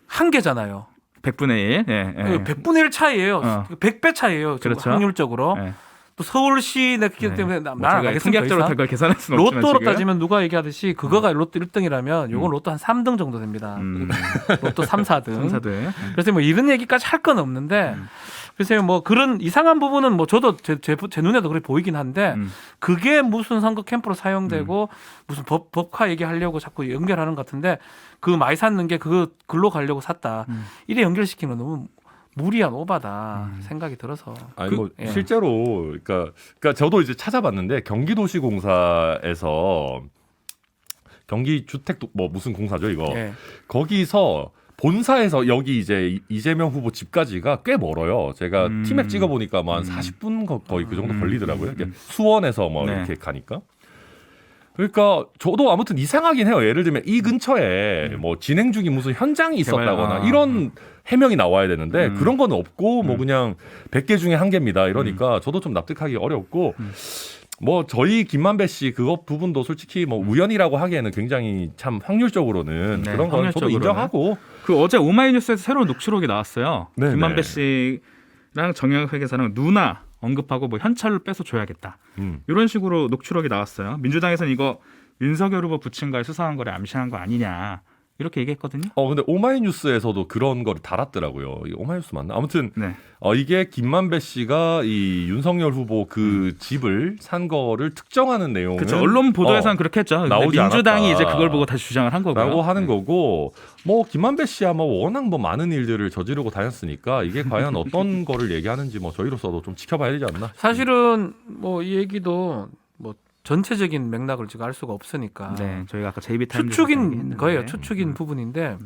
한 개잖아요. 100분의 1. 예, 예. 100분의 1 차이예요. 100배 차이예요. 그렇죠. 확률적으로. 예. 또 서울시 내기 때문에 뭐 나는 제가 통계학적으로 그걸 계산할 수는 없지만 로또로 지금. 따지면 누가 얘기하듯이 그거가 로또 1등이라면 요건 로또 한 3등 정도 됩니다. 로또 3, 4등. 3, 4등. 그래서 뭐 이런 얘기까지 할 건 없는데 그래서 뭐 그런 이상한 부분은 뭐 저도 제 눈에도 그렇게 보이긴 한데 그게 무슨 선거 캠프로 사용되고 무슨 법화 얘기하려고 자꾸 연결하는 것 같은데 그 많이 샀는 게 그거 글로 가려고 샀다. 이래 연결시키는 건 너무 무리한 오바다 생각이 들어서. 아니 뭐 예. 실제로 그러니까 저도 이제 찾아봤는데 경기도시공사에서 경기주택 뭐 무슨 공사죠 이거 예. 거기서 본사에서 여기 이제 이재명 후보 집까지가 꽤 멀어요. 제가 티맵 찍어 보니까 뭐 한 40분 거의 그 정도 걸리더라고요. 이렇게 수원에서 뭐 네. 이렇게 가니까. 그러니까 저도 아무튼 이상하긴 해요. 예를 들면 이 근처에 뭐 진행 중인 무슨 현장이 있었다거나 이런 해명이 나와야 되는데 그런 건 없고 뭐 그냥 100개 중에 한 개입니다. 이러니까 저도 좀 납득하기 어렵고 뭐 저희 김만배 씨 그거 부분도 솔직히 뭐 우연이라고 하기에는 굉장히 참 확률적으로는 네, 그런 건 저도 확률적으로는. 인정하고 그 어제 오마이뉴스에서 새로운 녹취록이 나왔어요. 네네. 김만배 씨랑 정영학 회계사는 누나 언급하고 뭐 현찰을 빼서 줘야겠다. 이런 식으로 녹취록이 나왔어요. 민주당에서는 이거 윤석열 후보 부친과의 수사한 거를 암시한 거 아니냐 이렇게 얘기했거든요. 근데 오마이뉴스에서도 그런 거를 달았더라고요. 이게 오마이뉴스 맞나? 아무튼 네. 이게 김만배 씨가 이 윤석열 후보 그 집을 산 거를 특정하는 내용은 그렇죠. 언론 보도에서는 그렇게 했죠. 근데 나오지 민주당이 않았다. 이제 그걸 보고 다시 주장을 한 거고요. 라고 하는 거고 뭐 김만배 씨야 뭐 워낙 뭐 많은 일들을 저지르고 다녔으니까 이게 과연 어떤 거를 얘기하는지 뭐 저희로서도 좀 지켜봐야 되지 않나? 사실은 뭐 이 얘기도 뭐 전체적인 맥락을 지금 알 수가 없으니까 네, 저희가 아까 JB 타임 추측인 거예요. 추측인 부분인데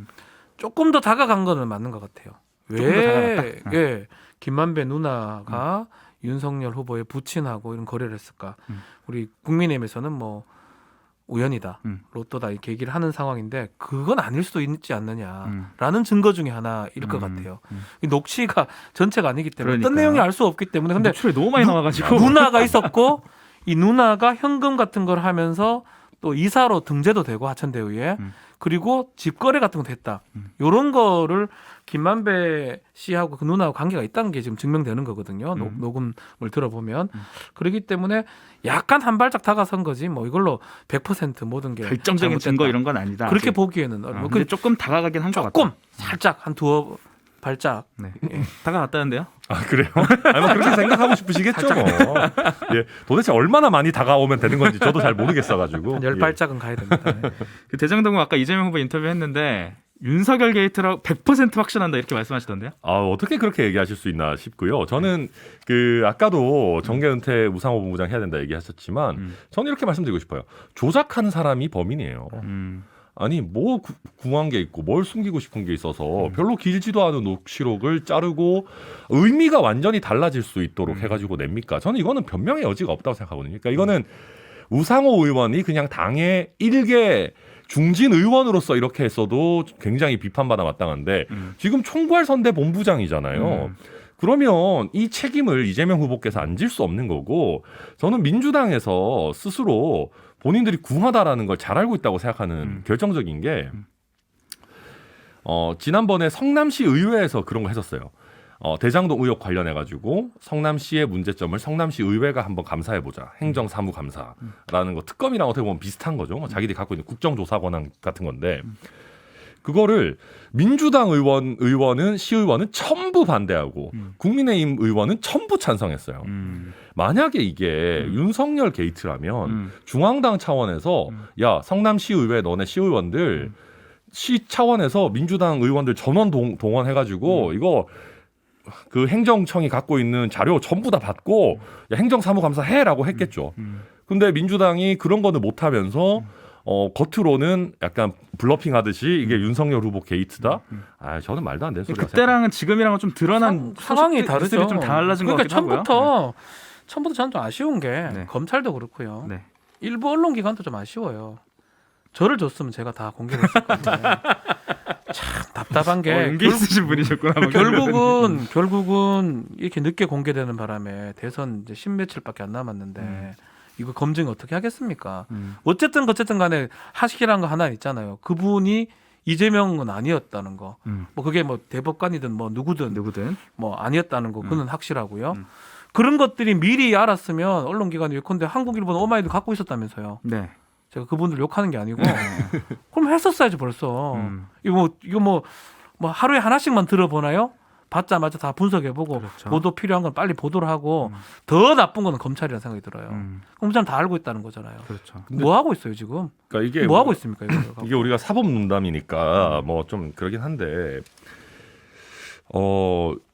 조금 더 다가간 거는 맞는 것 같아요. 조금 더 왜 다가갔다? 예, 김만배 누나가 윤석열 후보의 부친하고 이런 거래를 했을까? 우리 국민의힘에서는 뭐 우연이다, 로또다 이렇게 얘기를 하는 상황인데 그건 아닐 수도 있지 않느냐라는 증거 중에 하나일 것 같아요. 이 녹취가 전체가 아니기 때문에 어떤 그러니까요. 내용이 알 수 없기 때문에 근데 노출이 너무 많이 나와가지고 누나가 있었고 이 누나가 현금 같은 걸 하면서 또 이사로 등재도 되고 하천대유에 그리고 집거래 같은 것도 했다. 이런 거를 김만배 씨하고 그 누나하고 관계가 있다는 게 지금 증명되는 거거든요. 녹음을 들어보면 그렇기 때문에 약간 한 발짝 다가선 거지 뭐 이걸로 100% 모든 게 결정적인 잘못됐다. 증거 이런 건 아니다. 그렇게 아직. 보기에는 어려워. 근데 조금 다가가긴 한 것 같아요. 조금 살짝 한 두어 발짝. 네. 다가갔다는데요? 아 그래요? 아니 뭐 그렇게 생각하고 싶으시겠죠. 뭐. 예, 도대체 얼마나 많이 다가오면 되는 건지 저도 잘 모르겠어가지고. 한 10발짝은 가야 됩니다. 네. 그 대장동은 아까 이재명 후보 인터뷰했는데 윤석열 게이트라고 100% 확신한다 이렇게 말씀하시던데요? 어떻게 그렇게 얘기하실 수 있나 싶고요. 저는 그 아까도 정계 은퇴 우상호 본부장 해야 된다 얘기하셨지만 저는 이렇게 말씀드리고 싶어요. 조작하는 사람이 범인이에요. 아니 뭐 궁한 게 있고 뭘 숨기고 싶은 게 있어서 별로 길지도 않은 녹취록을 자르고 의미가 완전히 달라질 수 있도록 해가지고 냅니까? 저는 이거는 변명의 여지가 없다고 생각하거든요. 그러니까 이거는 우상호 의원이 그냥 당의 일개 중진 의원으로서 이렇게 했어도 굉장히 비판받아 마땅한데 지금 총괄 선대 본부장이잖아요. 그러면 이 책임을 이재명 후보께서 안 질 수 없는 거고 저는 민주당에서 스스로 본인들이 궁하다라는 걸 잘 알고 있다고 생각하는 결정적인 게 지난번에 성남시 의회에서 그런 거 했었어요. 대장동 의혹 관련해 가지고 성남시의 문제점을 성남시 의회가 한번 감사해 보자. 행정사무감사라는 거 특검이랑 어떻게 보면 비슷한 거죠. 자기들이 갖고 있는 국정조사 권한 같은 건데 그거를 민주당 의원은 시의원은 전부 반대하고 국민의힘 의원은 전부 찬성했어요. 만약에 이게 윤석열 게이트라면 중앙당 차원에서 야 성남시 의회 너네 시의원들 시 차원에서 민주당 의원들 전원 동원해가지고 이거 그 행정청이 갖고 있는 자료 전부 다 받고 야, 행정사무감사 해라고 했겠죠. 근데 민주당이 그런 거는 못하면서 겉으로는 약간 블러핑 하듯이 이게 윤석열 후보 게이트다. 저는 말도 안 되는 소리가. 그때랑은 지금이랑은 좀 드러난 상황이 다르죠. 좀 달라진 것 그러니까 같기도 하고요. 처음부터 저는 좀 아쉬운 게 네. 검찰도 그렇고요. 네. 일부 언론기관도 좀 아쉬워요. 저를 줬으면 제가 다 공개했을 건데 참 답답한 게 용기 있으신 분이셨구나. 결국은 이렇게 늦게 공개되는 바람에 대선 이제 10며칠밖에 안 남았는데 이거 검증 어떻게 하겠습니까? 어쨌든 간에 하시기란 거 하나 있잖아요. 그분이 이재명은 아니었다는 거. 뭐 그게 뭐 대법관이든 뭐 누구든 뭐 아니었다는 거 그건 확실하고요. 그런 것들이 미리 알았으면 언론기관이 예컨대 한국일보는 오마이도 갖고 있었다면서요. 네. 제가 그분들 욕하는 게 아니고 그럼 했었어야지 벌써. 이거 뭐 하루에 하나씩만 들어보나요? 받자마자 다 분석해보고 그렇죠. 보도 필요한 건 빨리 보도를 하고 더 나쁜 거는 검찰이라는 생각이 들어요. 검찰은 다 알고 있다는 거잖아요. 그렇죠. 뭐 하고 있어요 지금? 그러니까 이게 뭐 하고 있습니까? 이게 우리가 사법농단이니까 뭐 좀 그러긴 한데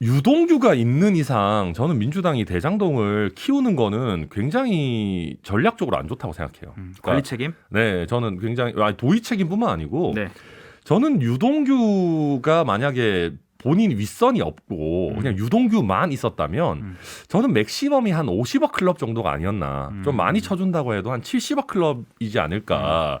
유동규가 있는 이상 저는 민주당이 대장동을 키우는 거는 굉장히 전략적으로 안 좋다고 생각해요. 관리 책임? 네, 저는 굉장히 도의 책임뿐만 아니고 네. 저는 유동규가 만약에 본인 윗선이 없고 그냥 유동규만 있었다면 저는 맥시멈이 한 50억 클럽 정도가 아니었나. 좀 많이 쳐준다고 해도 한 70억 클럽이지 않을까.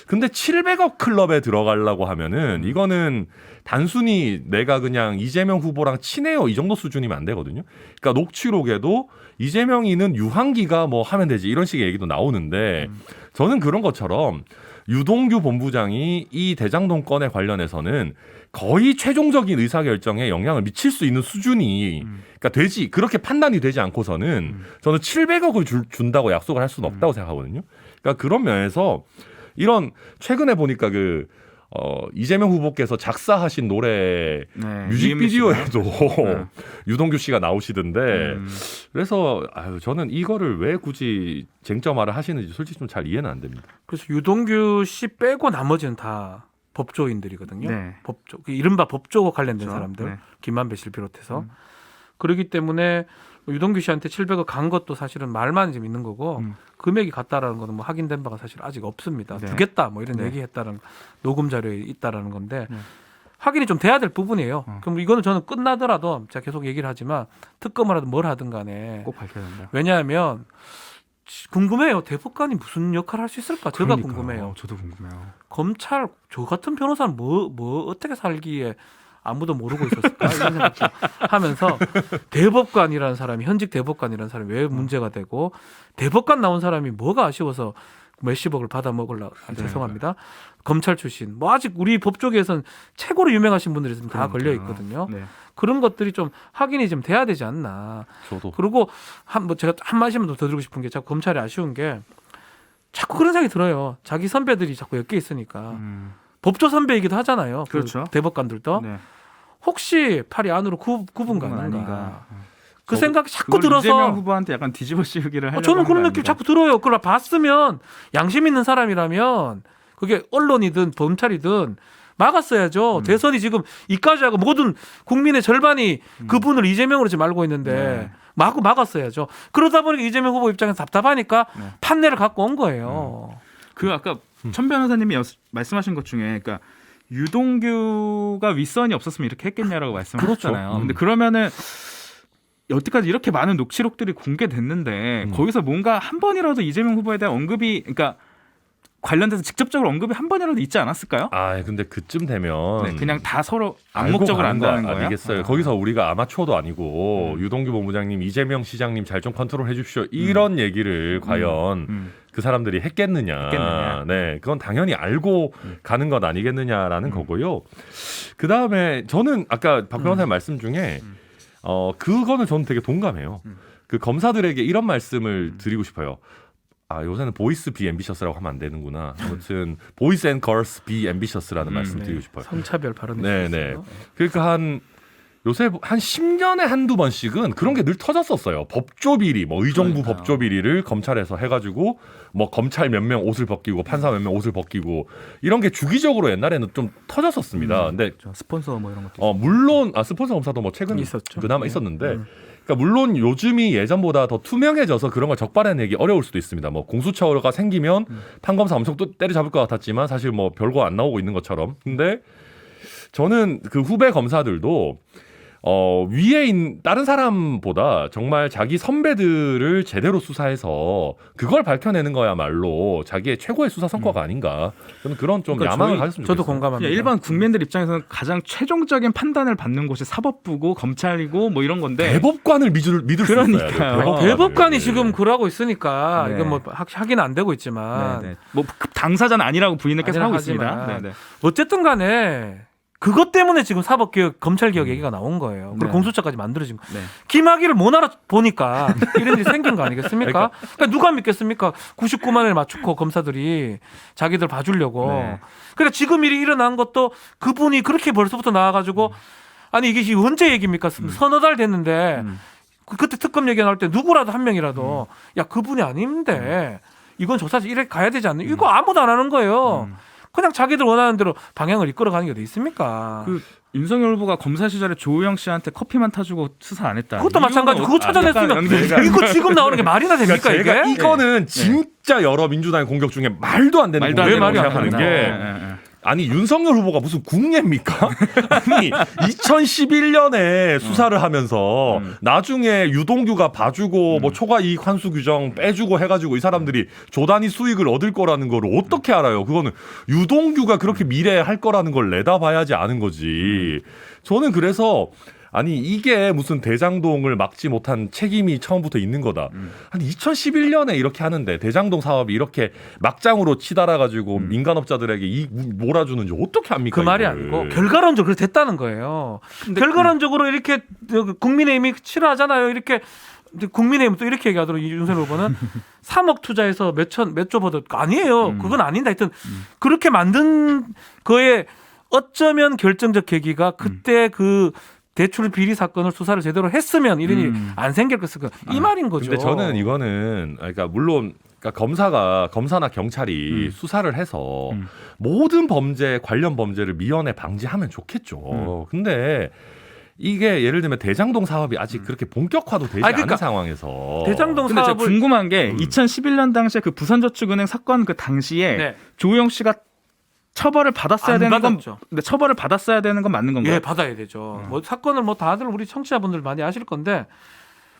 근데 700억 클럽에 들어가려고 하면은 이거는 단순히 내가 그냥 이재명 후보랑 친해요 이 정도 수준이면 안 되거든요. 그러니까 녹취록에도 이재명이는 유한기가 뭐 하면 되지 이런 식의 얘기도 나오는데 저는 그런 것처럼 유동규 본부장이 이 대장동 건에 관련해서는 거의 최종적인 의사결정에 영향을 미칠 수 있는 수준이 그러니까 그렇게 판단이 되지 않고서는 저는 700억을 준다고 약속을 할 수는 없다고 생각하거든요. 그러니까 그런 면에서 이런 최근에 보니까 이재명 후보께서 작사하신 노래 뮤직비디오에도 유동규 씨가 나오시던데 그래서 저는 이거를 왜 굳이 쟁점화를 하시는지 솔직히 좀 잘 이해는 안 됩니다. 그래서 유동규 씨 빼고 나머지는 다 법조인들이거든요. 네. 법조, 이른바 법조와 관련된 그렇죠. 사람들, 네. 김만배 씨를 비롯해서 그렇기 때문에 유동규 씨한테 700억 간 것도 사실은 말만 지금 있는 거고 금액이 같다라는 거는 뭐 확인된 바가 사실 아직 없습니다. 네. 주겠다 뭐 이런 네. 얘기했다는 녹음 자료에 있다라는 건데 확인이 좀 돼야 될 부분이에요. 그럼 이거는 저는 끝나더라도 제가 계속 얘기를 하지만 특검을 하든 뭘 하든 간에 꼭 밝혀야 된다. 왜냐하면 궁금해요. 대법관이 무슨 역할을 할 수 있을까? 제가 그러니까요. 궁금해요. 저도 궁금해요. 검찰 저 같은 변호사는 뭐 어떻게 살기에 아무도 모르고 있었을까 이런 생각도 하면서 대법관이라는 사람이 현직 대법관이라는 사람이 왜 문제가 되고 대법관 나온 사람이 뭐가 아쉬워서 몇십억을 받아 먹으려 죄송합니다. 검찰 출신 뭐 아직 우리 법조계에서는 최고로 유명하신 분들이 다 걸려 있거든요. 네. 그런 것들이 좀 확인이 좀 돼야 되지 않나. 저도. 그리고 제가 한 말씀만 더 드리고 싶은 게 자꾸 검찰이 아쉬운 게 자꾸 그런 생각이 들어요. 자기 선배들이 자꾸 엮여 있으니까 법조 선배이기도 하잖아요. 그렇죠. 그 대법관들도 네. 혹시 팔이 안으로 구분 가는가. 그 저- 생각이 자꾸 그걸 이재명 들어서 후보한테 약간 뒤집어 씌우기를 하려고 저는 하는 그런 거 느낌 아닙니까? 자꾸 들어요. 그걸 봤으면 양심 있는 사람이라면 그게 언론이든 검찰이든 막았어야죠. 대선이 지금 이까지 하고 모든 국민의 절반이 그분을 이재명으로 지금 알고 있는데 네. 마구 막았어야죠. 그러다 보니까 이재명 후보 입장에서 답답하니까 네. 판례를 갖고 온 거예요. 그 아까 천 변호사님이 말씀하신 것 중에 그러니까 유동규가 윗선이 없었으면 이렇게 했겠냐라고 말씀하셨잖아요. 그렇죠. 근데 그러면은 여태까지 이렇게 많은 녹취록들이 공개됐는데 거기서 뭔가 한 번이라도 이재명 후보에 대한 언급이 그러니까 관련돼서 직접적으로 언급이 한 번이라도 있지 않았을까요? 근데 그쯤 되면 네, 그냥 다 서로 알고 암묵적으로 가는 거 안다는 거예요. 아니겠어요. 거기서 우리가 아마추어도 아니고 유동규 본부장님, 이재명 시장님 잘 좀 컨트롤 해주십시오. 이런 얘기를 과연 그 사람들이 했겠느냐. 네, 그건 당연히 알고 가는 것 아니겠느냐라는 거고요. 그 다음에 저는 아까 박 변호사님 말씀 중에 그거는 저는 되게 동감해요. 그 검사들에게 이런 말씀을 드리고 싶어요. 요새는 보이스 비 앰비셔스라고 하면 안 되는구나. 아무튼 보이스 앤 걸스 비 앰비셔스라는 말씀 드리고 싶어요. 성차별 발언이 네, 있었어요. 그러니까 요새 한 10년에 한두 번씩은 그런 게 늘 터졌었어요. 법조 비리, 뭐 의정부 그러니까요. 법조 비리를 검찰에서 해가지고 뭐 검찰 몇 명 옷을 벗기고 판사 몇 명 옷을 벗기고 이런 게 주기적으로 옛날에는 좀 터졌었습니다. 근데 스폰서 뭐 이런 것도 물론 스폰서 검사도 뭐 최근 있었죠. 그나마 있었는데. 그러니까 물론 요즘이 예전보다 더 투명해져서 그런 걸 적발해내기 어려울 수도 있습니다. 뭐 공수처가 생기면 판검사 엄청 또 때려잡을 것 같았지만 사실 뭐 별거 안 나오고 있는 것처럼. 근데 저는 그 후배 검사들도 위에 있는 다른 사람보다 정말 자기 선배들을 제대로 수사해서 그걸 밝혀내는 거야말로 자기의 최고의 수사 성과가 아닌가. 저는 그런 좀 그러니까 야망을 가졌으면 저도 좋겠어요. 공감합니다. 일반 국민들 입장에서는 가장 최종적인 판단을 받는 곳이 사법부고 검찰이고 뭐 이런 건데 대법관을 믿을 수 있어야 돼요. 그러니까요. 대법관이 지금 그러고 있으니까 네. 이건 뭐 확인은 안 되고 있지만 네네. 뭐 당사자는 아니라고 부인을 계속 하고 하지만 있습니다. 네네. 어쨌든 간에 그것 때문에 지금 사법개혁, 검찰개혁 얘기가 나온 거예요. 그리고 네. 공수처까지 만들어진 거. 네. 김학의를 못 알아보니까 이런 일이 생긴 거 아니겠습니까? 그러니까 누가 믿겠습니까? 99만을 맞추고 검사들이 자기들 봐주려고. 네. 그러니까 지금 일이 일어난 것도 그분이 그렇게 벌써부터 나와가지고 아니 이게 언제 얘기입니까? 서너 달 됐는데 그때 특검 얘기 나올 때 누구라도 한 명이라도 야 그분이 아닌데 이건 조사지 이래 가야 되지 않나? 이거 아무도 안 하는 거예요. 그냥 자기들 원하는 대로 방향을 이끌어가는 게 어디 있습니까? 그 윤석열 후보가 검사 시절에 조우영 씨한테 커피만 타주고 수사 안 했다. 그것도 마찬가지. 그거 찾아냈으면 이거 지금 나오는 게 말이나 됩니까 그러니까 제가 이게? 이거는 진짜 여러 민주당의 공격 중에 말도 안 되는 말도 안 왜 되는 말이 안 생각하는 되나? 게 아니 윤석열 후보가 무슨 국례입니까? 아니 2011년에 수사를 하면서 나중에 유동규가 봐주고 뭐 초과 이익 환수 규정 빼주고 해가지고 이 사람들이 조단위 수익을 얻을 거라는 거를 어떻게 알아요? 그거는 유동규가 그렇게 미래에 할 거라는 걸 내다봐야지 아는 거지. 저는 그래서 아니 이게 무슨 대장동을 막지 못한 책임이 처음부터 있는 거다. 아니 2011년에 이렇게 하는데 대장동 사업이 이렇게 막장으로 치달아가지고 민간업자들에게 이익 몰아주는지 어떻게 합니까? 그 말이 이걸. 아니고 결과론적으로 됐다는 거예요. 결과론적으로 이렇게 국민의힘이 싫어하잖아요. 이렇게 국민의힘 또 이렇게 얘기하더라고 윤석열 후보는 3억 투자해서 몇조 버더 아니에요. 그건 아닌다. 하여튼 그렇게 만든 거에 어쩌면 결정적 계기가 그때 그 대출 비리 사건을 수사를 제대로 했으면 이런 일이 안 생겼을 이 말인 거죠. 근데 저는 이거는 그러니까 물론 그러니까 검사나 경찰이 수사를 해서 모든 범죄 관련 범죄를 미연에 방지하면 좋겠죠. 근데 이게 예를 들면 대장동 사업이 아직 그렇게 본격화도 되지 그러니까 않은 상황에서 대장동 근데 제가 사업을 궁금한 게 2011년 당시에 그 부산저축은행 사건 그 당시에 네. 조우영 씨가 처벌을 받았어야 안 되는 받았죠. 건 근데 처벌을 받았어야 되는 건 맞는 건가요? 예, 받아야 되죠. 뭐 사건을 뭐 다들 우리 청취자분들 많이 아실 건데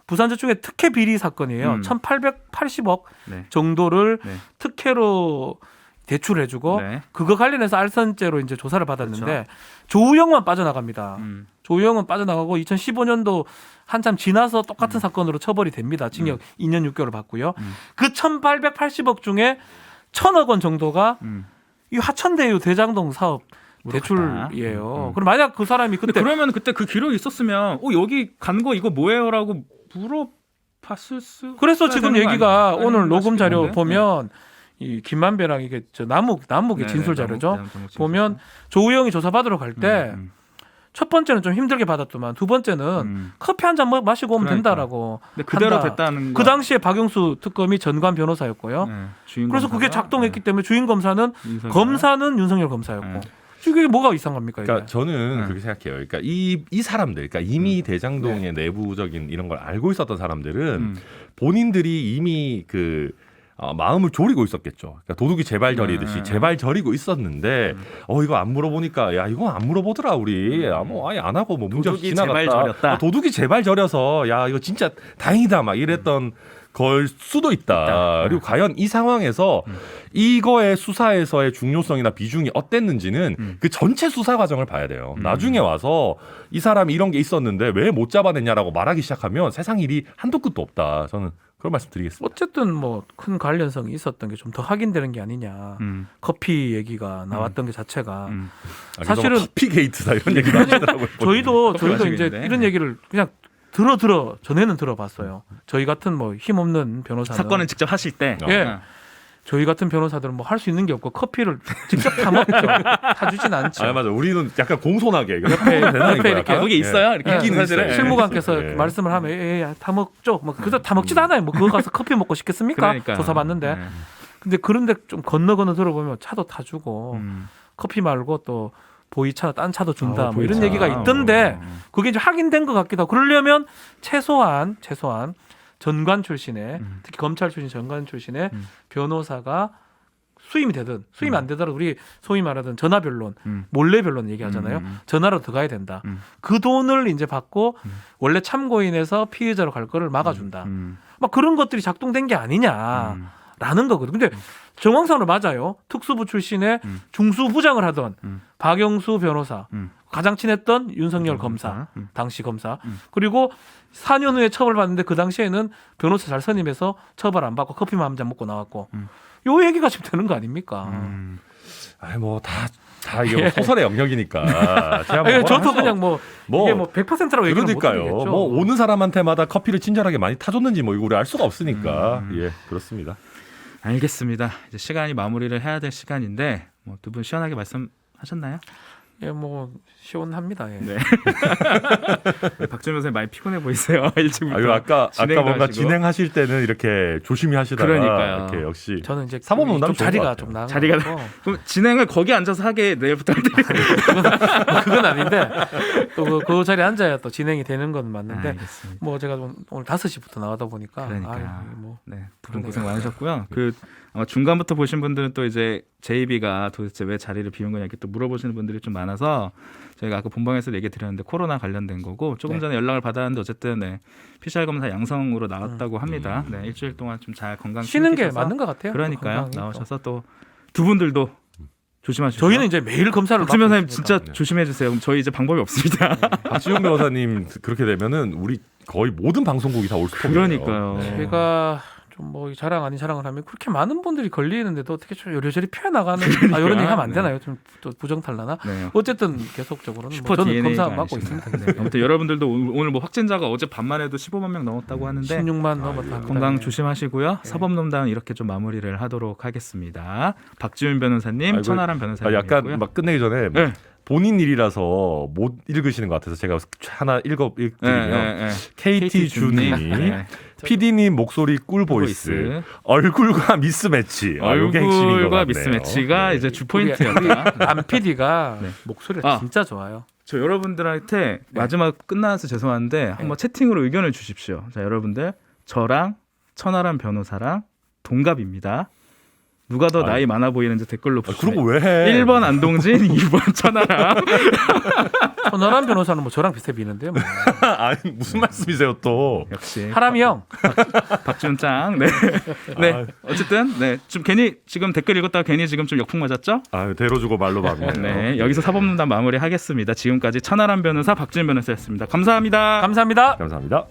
부산저축의 특혜 비리 사건이에요. 1,880억 네. 정도를 네. 특혜로 대출해주고 네. 그거 관련해서 알선죄로 이제 조사를 받았는데 조우영만 빠져나갑니다. 조우영은 빠져나가고 2015년도 한참 지나서 똑같은 사건으로 처벌이 됩니다. 징역 2년 6개월을 받고요. 그 1,880억 중에 1,000억 원 정도가 이 하천대유 대장동 사업 대출이에요. 그럼 만약 그 사람이 근데 그때 그러면 그때 그 기록이 있었으면 여기 간 거 이거 뭐예요라고 물어봤을 수. 그래서 지금 얘기가 오늘 녹음 자료 싶은데? 보면 이 김만배랑 이게 저 남욱의 진술 자료죠. 보면 조우영이 조사받으러 갈 때 첫 번째는 좀 힘들게 받았더만 두 번째는 커피 한 잔 마시고 오면 그러니까. 된다라고. 근데 그대로 한다. 됐다는 그 거. 당시에 박영수 특검이 전관 변호사였고요. 그래서 그게 작동했기 때문에 주인 검사는 윤석열 검사였고. 이게 뭐가 이상합니까? 이게? 그러니까 저는 그렇게 생각해요. 그러니까 이 사람들, 그러니까 이미 대장동의 내부적인 이런 걸 알고 있었던 사람들은 본인들이 이미 마음을 졸이고 있었겠죠. 그러니까 도둑이 제발 저리듯이 제발 저리고 있었는데 이거 안 물어보니까 야 이거 안 물어보더라 우리 뭐 아예 안 하고 뭐 문제 없이 도둑이 제발 지나갔다. 저렸다. 도둑이 제발 저려서 야 이거 진짜 다행이다 막 이랬던 걸 수도 있다. 그리고 과연 이 상황에서 이거의 수사에서의 중요성이나 비중이 어땠는지는 그 전체 수사 과정을 봐야 돼요. 나중에 와서 이 사람이 이런 게 있었는데 왜 못 잡아냈냐라고 말하기 시작하면 세상 일이 한도 끝도 없다. 저는 그런 말씀 드리겠습니다. 어쨌든 뭐 큰 관련성이 있었던 게 좀 더 확인되는 게 아니냐. 커피 얘기가 나왔던 게 자체가 사실은 커피 게이트다 이런 얘기도 하시더라고요. 저희도 이제 마시겠는데. 이런 얘기를 그냥 전에는 들어봤어요. 저희 같은 뭐 힘없는 변호사는 사건은 직접 하실 때. 예. 저희 같은 변호사들은 뭐 할 수 있는 게 없고 커피를 직접 타 먹죠. 타주진 않죠. 맞아. 우리는 약간 공손하게 옆에 이렇게 거기 있어요. 이렇게 예, 사실은. 있어요. 실무관께서 예. 말씀을 하면 타 먹죠. 뭐 그래서 타 먹지도 않아요. 뭐 그거 가서 커피 먹고 싶겠습니까? 그러니까요. 조사받는데. 근데 그런데 좀 건너 들어보면 차도 타주고 커피 말고 또 보이차 딴 차도 준다. 뭐 이런 보이차. 얘기가 있던데 그게 이제 확인된 것 같기도 하고 그러려면 최소한 전관 출신의 특히 검찰 출신 전관 출신의 변호사가 수임이 되든 수임이 안 되더라도 우리 소위 말하던 전화 변론, 몰래 변론 얘기하잖아요. 전화로 들어가야 된다. 그 돈을 이제 받고 원래 참고인에서 피의자로 갈 거를 막아준다. 막 그런 것들이 작동된 게 아니냐라는 거거든. 근데 정황상으로 맞아요. 특수부 출신의 중수부장을 하던 박영수 변호사, 가장 친했던 윤석열 검사, 당시 검사, 그리고 4년 후에 처벌받는데 그 당시에는 변호사 잘 선임해서 처벌 안 받고 커피만 한 잔 먹고 나왔고 요 얘기가 지금 되는 거 아닙니까? 아니 다 이게 뭐 소설의 영역이니까. 제가 아니, 저도 그냥 이게 100%라고 얘기는 못 그러니까요. 드리겠죠. 뭐 오는 사람한테마다 커피를 친절하게 많이 타줬는지 뭐 이거 우리 알 수가 없으니까. 예, 그렇습니다. 알겠습니다. 이제 시간이 마무리를 해야 될 시간인데 뭐 두 분 시원하게 말씀하셨나요? 예, 뭐 시원합니다. 예. 네. 박준 변호사님 많이 피곤해 보이세요. 일찍부터. 아유, 아까 뭔가 하시고. 진행하실 때는 이렇게 조심히 하시다가 그러니까요. 이렇게 역시 저는 이제 사법농담 좀 좋은 것 자리가 같아요. 좀 나은 자리가 것 같고. 그럼 진행을 거기 앉아서 하게 내일 부탁드립니다. 그건 아닌데 또 그 자리에 앉아야 또 진행이 되는 건 맞는데 알겠습니다. 뭐 제가 좀 오늘 5시부터 나가다 보니까 그러니까요. 뭐 네, 두 분 고생 많으셨고요. 아마 중간부터 보신 분들은 또 이제 JB가 도대체 왜 자리를 비운 거냐 이렇게 또 물어보시는 분들이 좀 많아서 저희가 아까 본방에서 얘기 드렸는데 코로나 관련된 거고 조금 전에 연락을 받았는데 어쨌든 PCR 검사 양성으로 나왔다고 합니다. 네, 일주일 동안 좀 잘 건강 쉬는 게 챙기셔서 맞는 것 같아요. 그러니까요. 건강이 나오셔서 또 두 분들도 조심하시고. 저희는 이제 매일 검사를 박준 변호사님 받고 진짜 있으니까. 조심해 주세요. 저희 이제 방법이 없습니다. 박지훈 변호사님 그렇게 되면은 우리 거의 모든 방송국이 다 올 수밖에 그러니까요. 제가 좀 뭐 자랑 아닌 자랑을 하면 그렇게 많은 분들이 걸리는데도 어떻게 좀 요리조리 피해나가는 그러니까. 이런 얘기 하면 안 네. 되나요? 좀 또 부정탈나나? 네. 어쨌든 계속적으로는 슈퍼 저는 DNA 가 검사 받고 아니시구나. 있습니다. 네. 아무튼 여러분들도 오늘 뭐 확진자가 어제 밤만 해도 15만 명 넘었다고 하는데 16만 넘었다. 건강 조심하시고요. 네. 사법농단 이렇게 좀 마무리를 하도록 하겠습니다. 박지훈 변호사님, 천하람 변호사님. 약간 막 끝내기 전에 네. 본인 일이라서 못 읽으시는 것 같아서 제가 하나 읽어드리면 KT 준님이 네. PD님 목소리 꿀보이스, 얼굴과 미스매치. 이게 핵심인 것 얼굴과 같네요. 미스매치가 네. 이제 주 포인트였다. 안 PD가 네. 목소리가 아. 진짜 좋아요. 저 여러분들한테 마지막 끝나서 죄송한데 한번 채팅으로 의견을 주십시오. 자, 여러분들 저랑 천하람 변호사랑 동갑입니다. 누가 더 나이 많아 보이는지 댓글로 그런 거 보시면 왜 해? 1번 안동진, 2번 천하람. 천하람 변호사는 뭐 저랑 비슷해 보이는데요. 뭐. 아니 무슨 말씀이세요 또? 역시 하람이 형. 박지훈 짱. 네. 네. 어쨌든 네. 좀 괜히 지금 댓글 읽었다가 괜히 지금 좀 역풍 맞았죠? 아 대로 주고 말로 받네. 네. 여기서 사법농단 마무리하겠습니다. 지금까지 천하람 변호사, 박지훈 변호사였습니다. 감사합니다. 감사합니다. 감사합니다.